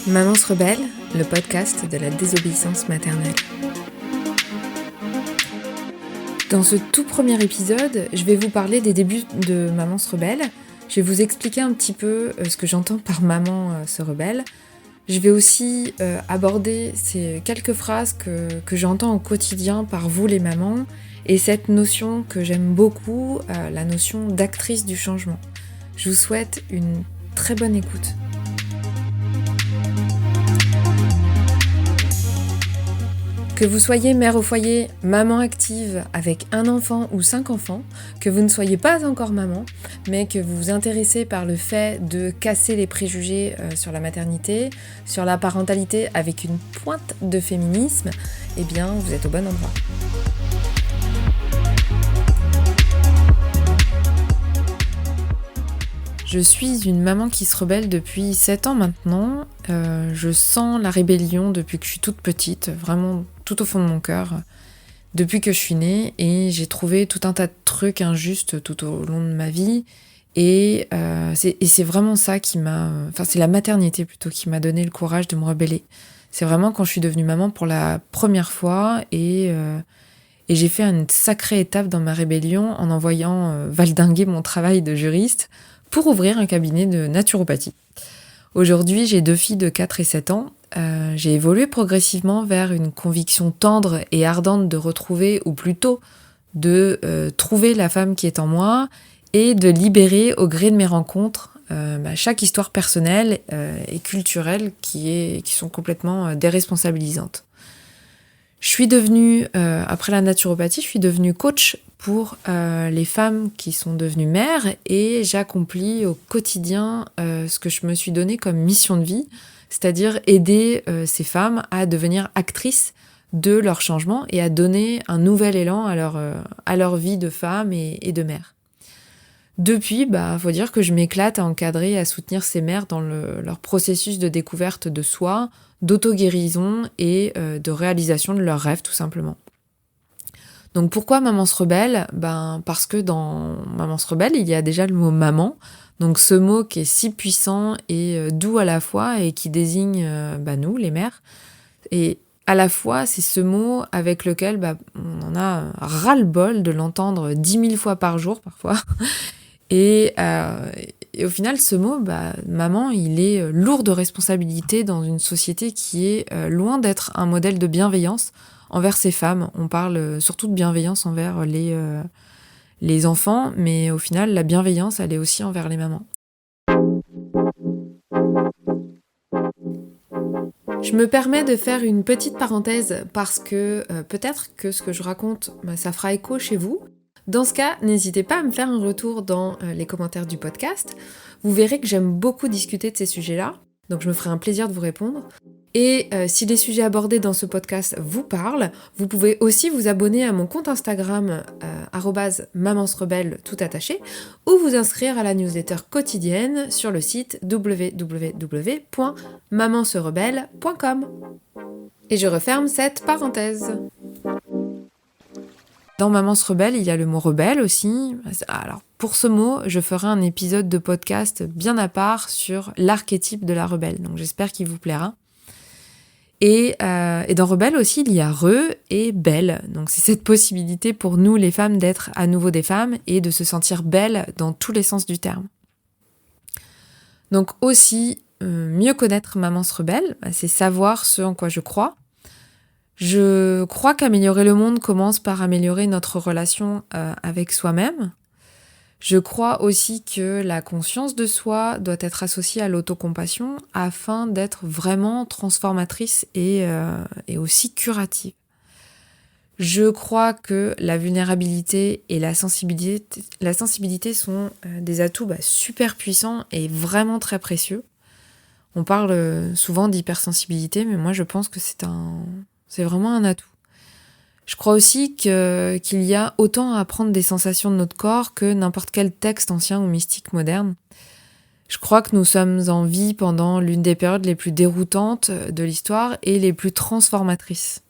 Maman se rebelle, le podcast de la désobéissance maternelle. Dans ce tout premier épisode, je vais vous parler des débuts de Maman se rebelle. Je vais vous expliquer un petit peu ce que j'entends par Maman se rebelle. Je vais aussi aborder ces quelques phrases que j'entends au quotidien par vous les mamans et cette notion que j'aime beaucoup, la notion d'actrice du changement. Je vous souhaite une très bonne écoute. Que vous soyez mère au foyer, maman active avec un enfant ou 5 enfants, que vous ne soyez pas encore maman, mais que vous vous intéressez par le fait de casser les préjugés sur la maternité, sur la parentalité avec une pointe de féminisme, eh bien vous êtes au bon endroit. Je suis une maman qui se rebelle depuis 7 ans maintenant. Je sens la rébellion depuis que je suis toute petite, vraiment tout au fond de mon cœur, depuis que je suis née. Et j'ai trouvé tout un tas de trucs injustes tout au long de ma vie. Et c'est vraiment ça qui m'a... Enfin, c'est la maternité plutôt qui m'a donné le courage de me rebeller. C'est vraiment quand je suis devenue maman pour la première fois et j'ai fait une sacrée étape dans ma rébellion en envoyant valdinguer mon travail de juriste pour ouvrir un cabinet de naturopathie. Aujourd'hui, j'ai 2 filles de 4 et 7 ans. J'ai évolué progressivement vers une conviction tendre et ardente de retrouver, ou plutôt de trouver la femme qui est en moi et de libérer au gré de mes rencontres chaque histoire personnelle et culturelle qui sont complètement déresponsabilisantes. Je suis devenue, après la naturopathie, je suis devenue coach pour les femmes qui sont devenues mères et j'accomplis au quotidien ce que je me suis donné comme mission de vie, c'est-à-dire aider ces femmes à devenir actrices de leur changement et à donner un nouvel élan à leur vie de femme et de mère. Depuis, faut dire que je m'éclate à encadrer et à soutenir ces mères dans leur processus de découverte de soi, d'auto-guérison et de réalisation de leurs rêves, tout simplement. Donc pourquoi Maman se rebelle ? Parce que dans Maman se rebelle, il y a déjà le mot maman, donc ce mot qui est si puissant et doux à la fois et qui désigne nous, les mères. Et à la fois, c'est ce mot avec lequel on en a ras-le-bol de l'entendre 10 000 fois par jour parfois. Et au final, ce mot, maman, il est lourd de responsabilité dans une société qui est loin d'être un modèle de bienveillance envers ces femmes. On parle surtout de bienveillance envers les enfants, mais au final, la bienveillance, elle est aussi envers les mamans. Je me permets de faire une petite parenthèse parce que peut-être que ce que je raconte, ça fera écho chez vous. Dans ce cas, n'hésitez pas à me faire un retour dans les commentaires du podcast. Vous verrez que j'aime beaucoup discuter de ces sujets-là, donc je me ferai un plaisir de vous répondre. Et si les sujets abordés dans ce podcast vous parlent, vous pouvez aussi vous abonner à mon compte Instagram @mamanserebelle tout attaché ou vous inscrire à la newsletter quotidienne sur le site www.mamanserebelle.com. Et je referme cette parenthèse. Dans Maman se rebelle, il y a le mot rebelle aussi. Alors, pour ce mot, je ferai un épisode de podcast bien à part sur l'archétype de la rebelle. Donc, j'espère qu'il vous plaira. Et dans rebelle aussi, il y a re et belle. Donc, c'est cette possibilité pour nous, les femmes, d'être à nouveau des femmes et de se sentir belles dans tous les sens du terme. Donc, aussi, mieux connaître Maman se rebelle, c'est savoir ce en quoi je crois. Je crois qu'améliorer le monde commence par améliorer notre relation avec soi-même. Je crois aussi que la conscience de soi doit être associée à l'autocompassion afin d'être vraiment transformatrice et aussi curative. Je crois que la vulnérabilité et la sensibilité sont des atouts super puissants et vraiment très précieux. On parle souvent d'hypersensibilité, mais moi je pense que c'est vraiment un atout. Je crois aussi qu'il y a autant à apprendre des sensations de notre corps que n'importe quel texte ancien ou mystique moderne. Je crois que nous sommes en vie pendant l'une des périodes les plus déroutantes de l'histoire et les plus transformatrices.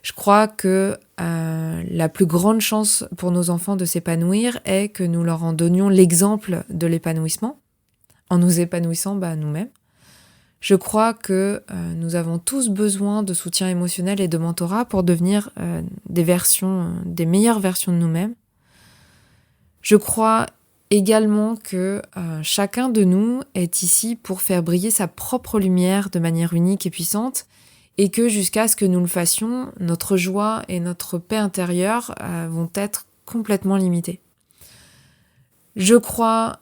Je crois que la plus grande chance pour nos enfants de s'épanouir est que nous leur en donnions l'exemple de l'épanouissement, en nous épanouissant nous-mêmes. Je crois que nous avons tous besoin de soutien émotionnel et de mentorat pour devenir des meilleures versions de nous-mêmes. Je crois également que chacun de nous est ici pour faire briller sa propre lumière de manière unique et puissante, et que jusqu'à ce que nous le fassions, notre joie et notre paix intérieure vont être complètement limitées. Je crois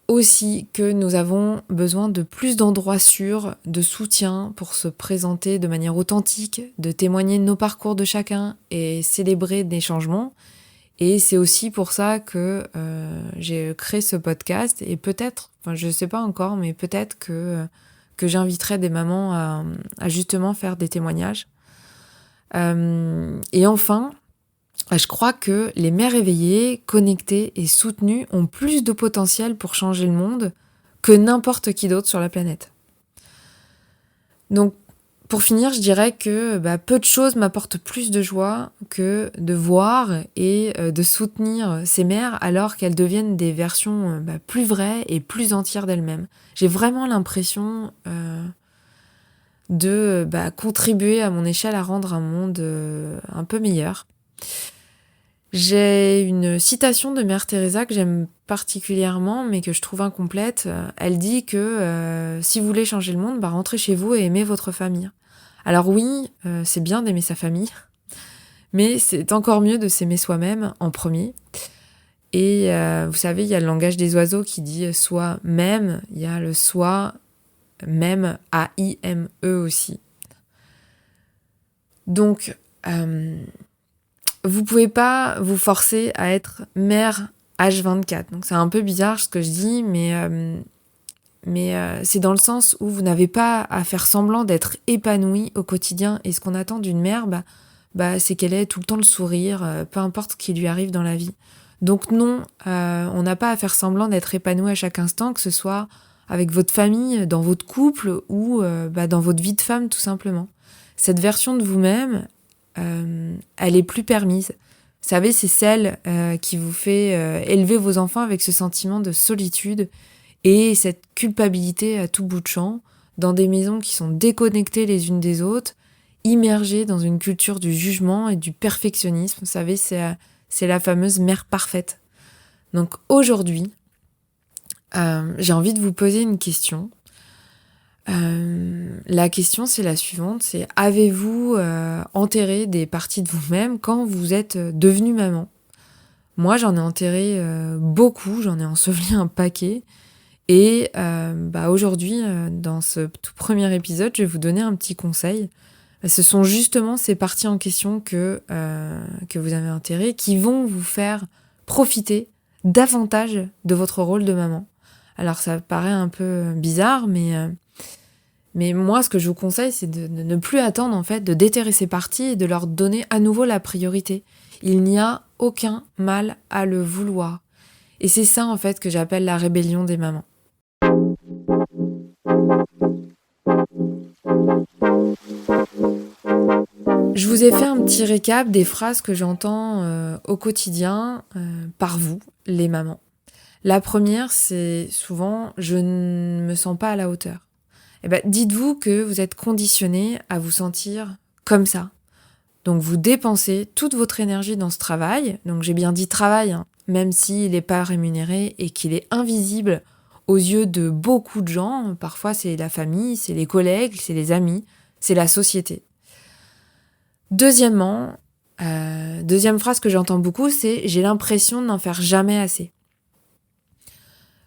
aussi que nous avons besoin de plus d'endroits sûrs, de soutien pour se présenter de manière authentique, de témoigner de nos parcours de chacun et célébrer des changements. Et c'est aussi pour ça que j'ai créé ce podcast et peut-être, je ne sais pas encore, mais peut-être que j'inviterai des mamans à justement faire des témoignages. Et enfin, je crois que les mères éveillées, connectées et soutenues ont plus de potentiel pour changer le monde que n'importe qui d'autre sur la planète. Donc, pour finir, je dirais que peu de choses m'apportent plus de joie que de voir et de soutenir ces mères alors qu'elles deviennent des versions plus vraies et plus entières d'elles-mêmes. J'ai vraiment l'impression de contribuer à mon échelle à rendre un monde un peu meilleur. J'ai une citation de Mère Teresa que j'aime particulièrement, mais que je trouve incomplète. Elle dit que si vous voulez changer le monde, rentrez chez vous et aimez votre famille. Alors oui, c'est bien d'aimer sa famille, mais c'est encore mieux de s'aimer soi-même en premier. Et vous savez, il y a le langage des oiseaux qui dit soi-même, il y a le soi même, A-I-M-E aussi. Donc, vous pouvez pas vous forcer à être mère H24. Donc c'est un peu bizarre ce que je dis, mais c'est dans le sens où vous n'avez pas à faire semblant d'être épanoui au quotidien. Et ce qu'on attend d'une mère, c'est qu'elle ait tout le temps le sourire, peu importe ce qui lui arrive dans la vie. Donc non, on n'a pas à faire semblant d'être épanoui à chaque instant, que ce soit avec votre famille, dans votre couple ou dans votre vie de femme tout simplement. Cette version de vous-même, elle est plus permise. Vous savez, c'est celle qui vous fait élever vos enfants avec ce sentiment de solitude et cette culpabilité à tout bout de champ, dans des maisons qui sont déconnectées les unes des autres, immergées dans une culture du jugement et du perfectionnisme. Vous savez, c'est la fameuse mère parfaite. Donc aujourd'hui, j'ai envie de vous poser une question. La question, c'est la suivante, c'est avez-vous enterré des parties de vous-même quand vous êtes devenue maman ? Moi, j'en ai enterré beaucoup, j'en ai enseveli un paquet. Et aujourd'hui, dans ce tout premier épisode, je vais vous donner un petit conseil. Ce sont justement ces parties en question que vous avez enterrées qui vont vous faire profiter davantage de votre rôle de maman. Alors ça paraît un peu bizarre, mais moi, ce que je vous conseille, c'est de ne plus attendre, en fait, de déterrer ces parties et de leur donner à nouveau la priorité. Il n'y a aucun mal à le vouloir. Et c'est ça, en fait, que j'appelle la rébellion des mamans. Je vous ai fait un petit récap des phrases que j'entends au quotidien par vous, les mamans. La première, c'est souvent « je ne me sens pas à la hauteur ». Dites-vous que vous êtes conditionné à vous sentir comme ça. Donc vous dépensez toute votre énergie dans ce travail. Donc j'ai bien dit travail, même s'il n'est pas rémunéré et qu'il est invisible aux yeux de beaucoup de gens. Parfois c'est la famille, c'est les collègues, c'est les amis, c'est la société. Deuxième phrase que j'entends beaucoup, c'est « j'ai l'impression de n'en faire jamais assez ».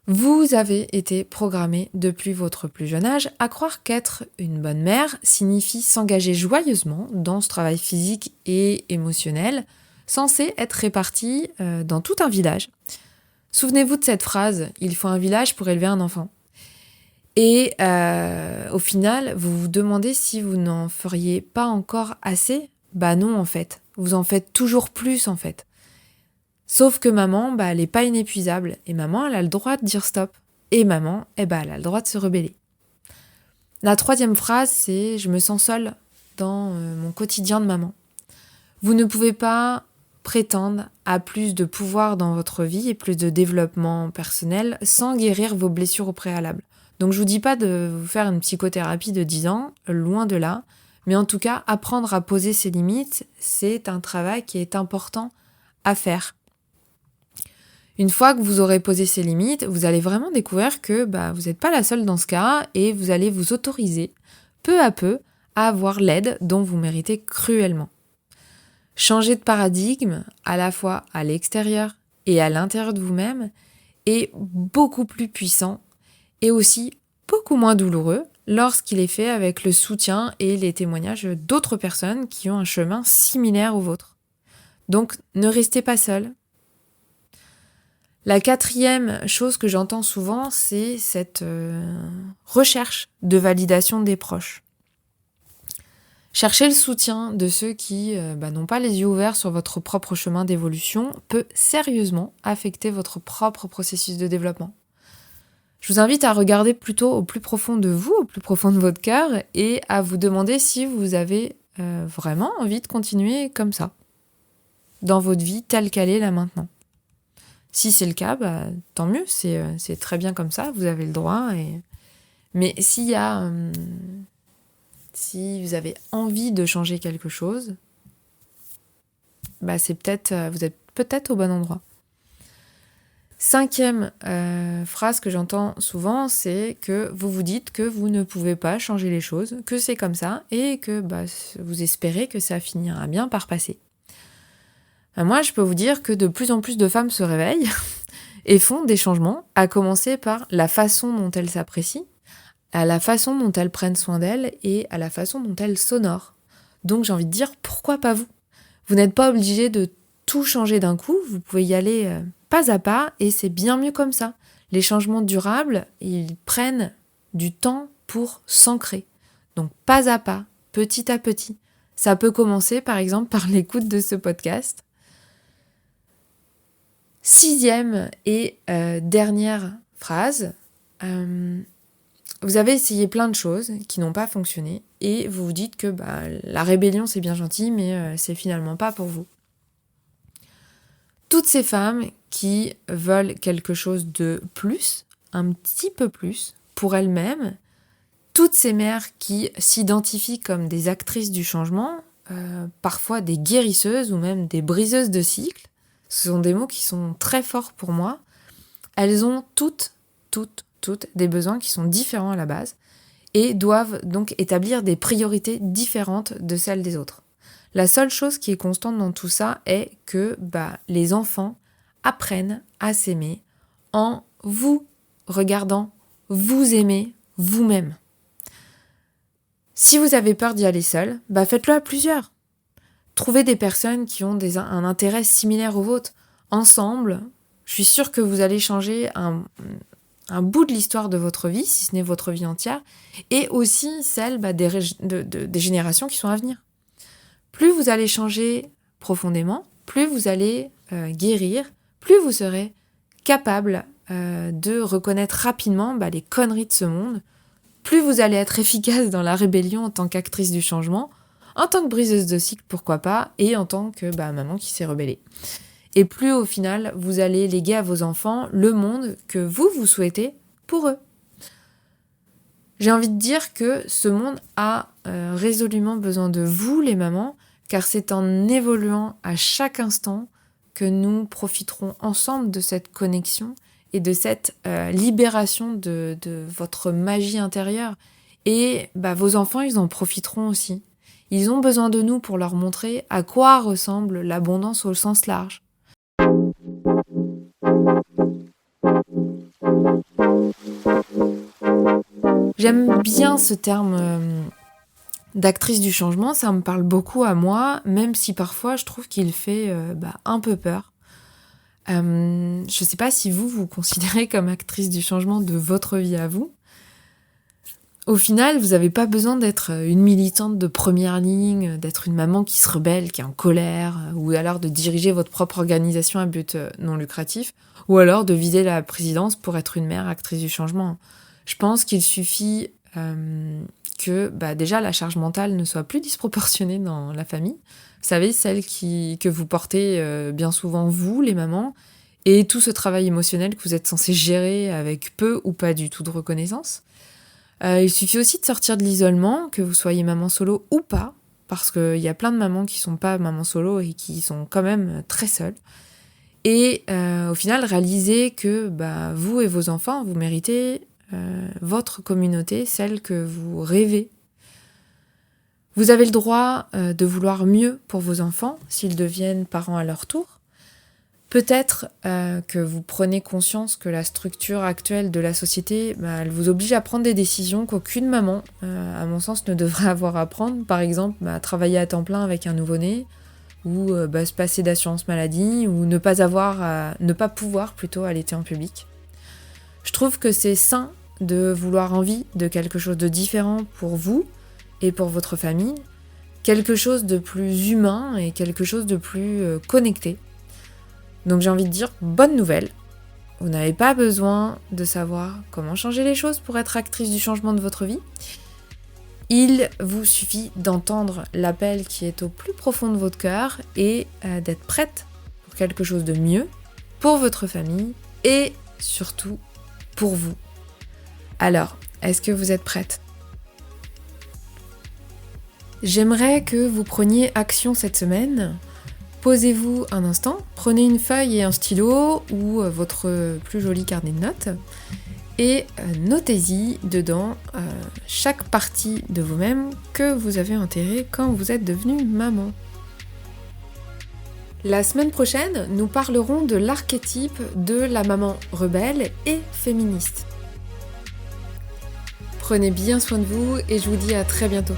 Vous avez été programmé depuis votre plus jeune âge à croire qu'être une bonne mère signifie s'engager joyeusement dans ce travail physique et émotionnel censé être réparti dans tout un village. Souvenez-vous de cette phrase « il faut un village pour élever un enfant ». Et au final, vous vous demandez si vous n'en feriez pas encore assez ? Non en fait, vous en faites toujours plus en fait. Sauf que maman, elle n'est pas inépuisable. Et maman, elle a le droit de dire stop. Et maman, elle a le droit de se rebeller. La troisième phrase, c'est « je me sens seule dans mon quotidien de maman ». Vous ne pouvez pas prétendre à plus de pouvoir dans votre vie et plus de développement personnel sans guérir vos blessures au préalable. Donc je vous dis pas de vous faire une psychothérapie de 10 ans, loin de là, mais en tout cas, apprendre à poser ses limites, c'est un travail qui est important à faire. Une fois que vous aurez posé ces limites, vous allez vraiment découvrir que vous n'êtes pas la seule dans ce cas et vous allez vous autoriser peu à peu à avoir l'aide dont vous méritez cruellement. Changer de paradigme, à la fois à l'extérieur et à l'intérieur de vous-même, est beaucoup plus puissant et aussi beaucoup moins douloureux lorsqu'il est fait avec le soutien et les témoignages d'autres personnes qui ont un chemin similaire au vôtre. Donc, ne restez pas seul. La 4e chose que j'entends souvent, c'est cette recherche de validation des proches. Chercher le soutien de ceux qui n'ont pas les yeux ouverts sur votre propre chemin d'évolution peut sérieusement affecter votre propre processus de développement. Je vous invite à regarder plutôt au plus profond de vous, au plus profond de votre cœur, et à vous demander si vous avez vraiment envie de continuer comme ça, dans votre vie telle qu'elle est là maintenant. Si c'est le cas, tant mieux, c'est très bien comme ça, vous avez le droit. Mais si vous avez envie de changer quelque chose, c'est vous êtes peut-être au bon endroit. 5e phrase que j'entends souvent, c'est que vous vous dites que vous ne pouvez pas changer les choses, que c'est comme ça, et que vous espérez que ça finira bien par passer. Moi, je peux vous dire que de plus en plus de femmes se réveillent et font des changements, à commencer par la façon dont elles s'apprécient, à la façon dont elles prennent soin d'elles et à la façon dont elles s'honorent. Donc j'ai envie de dire, pourquoi pas vous ? Vous n'êtes pas obligé de tout changer d'un coup, vous pouvez y aller pas à pas et c'est bien mieux comme ça. Les changements durables, ils prennent du temps pour s'ancrer. Donc pas à pas, petit à petit. Ça peut commencer par exemple par l'écoute de ce podcast. 6e et dernière phrase, vous avez essayé plein de choses qui n'ont pas fonctionné et vous vous dites que la rébellion c'est bien gentil mais c'est finalement pas pour vous. Toutes ces femmes qui veulent quelque chose de plus, un petit peu plus, pour elles-mêmes, toutes ces mères qui s'identifient comme des actrices du changement, parfois des guérisseuses ou même des briseuses de cycles, ce sont des mots qui sont très forts pour moi, elles ont toutes des besoins qui sont différents à la base et doivent donc établir des priorités différentes de celles des autres. La seule chose qui est constante dans tout ça est que les enfants apprennent à s'aimer en vous regardant vous aimer vous-même. Si vous avez peur d'y aller seul, faites-le à plusieurs. Trouvez des personnes qui ont un intérêt similaire au vôtre. Ensemble, je suis sûre que vous allez changer un bout de l'histoire de votre vie, si ce n'est votre vie entière, et aussi celle des générations qui sont à venir. Plus vous allez changer profondément, plus vous allez guérir, plus vous serez capable de reconnaître rapidement les conneries de ce monde, plus vous allez être efficace dans la rébellion en tant qu'actrice du changement, en tant que briseuse de cycle, pourquoi pas, et en tant que maman qui s'est rebellée. Et plus au final, vous allez léguer à vos enfants le monde que vous souhaitez pour eux. J'ai envie de dire que ce monde a résolument besoin de vous, les mamans, car c'est en évoluant à chaque instant que nous profiterons ensemble de cette connexion et de cette libération de votre magie intérieure. Et vos enfants, ils en profiteront aussi. Ils ont besoin de nous pour leur montrer à quoi ressemble l'abondance au sens large. J'aime bien ce terme d'actrice du changement, ça me parle beaucoup à moi, même si parfois je trouve qu'il fait un peu peur. Je ne sais pas si vous considérez comme actrice du changement de votre vie à vous. Au final, vous n'avez pas besoin d'être une militante de première ligne, d'être une maman qui se rebelle, qui est en colère, ou alors de diriger votre propre organisation à but non lucratif, ou alors de viser la présidence pour être une mère actrice du changement. Je pense qu'il suffit que déjà la charge mentale ne soit plus disproportionnée dans la famille. Vous savez, celle que vous portez bien souvent vous, les mamans, et tout ce travail émotionnel que vous êtes censé gérer avec peu ou pas du tout de reconnaissance. Il suffit aussi de sortir de l'isolement, que vous soyez maman solo ou pas, parce qu'il y a plein de mamans qui sont pas maman solo et qui sont quand même très seules. Et au final, réaliser que vous et vos enfants, vous méritez votre communauté, celle que vous rêvez. Vous avez le droit de vouloir mieux pour vos enfants s'ils deviennent parents à leur tour. Peut-être que vous prenez conscience que la structure actuelle de la société, elle vous oblige à prendre des décisions qu'aucune maman, à mon sens, ne devrait avoir à prendre. Par exemple, travailler à temps plein avec un nouveau-né, ou se passer d'assurance maladie, ou ne pas pouvoir plutôt allaiter en public. Je trouve que c'est sain de vouloir envie de quelque chose de différent pour vous et pour votre famille, quelque chose de plus humain et quelque chose de plus connecté. Donc j'ai envie de dire, bonne nouvelle. Vous n'avez pas besoin de savoir comment changer les choses pour être actrice du changement de votre vie. Il vous suffit d'entendre l'appel qui est au plus profond de votre cœur et d'être prête pour quelque chose de mieux, pour votre famille et surtout pour vous. Alors, est-ce que vous êtes prête ? J'aimerais que vous preniez action cette semaine. Posez-vous un instant, prenez une feuille et un stylo ou votre plus joli carnet de notes et notez-y dedans chaque partie de vous-même que vous avez enterrée quand vous êtes devenue maman. La semaine prochaine, nous parlerons de l'archétype de la maman rebelle et féministe. Prenez bien soin de vous et je vous dis à très bientôt.